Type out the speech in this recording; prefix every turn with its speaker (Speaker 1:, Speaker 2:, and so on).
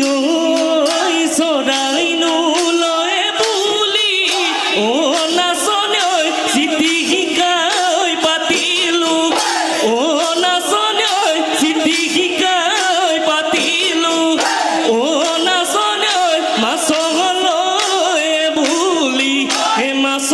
Speaker 1: ওই সরাই নুলয়ে বুলি ও নাচনে ওই চিঠি শিকাই পাতিলো ও নাচনে ওই চিঠি শিকাই পাতিলো ও নাচনে ওই মাছলৈ বুলি হে মাছ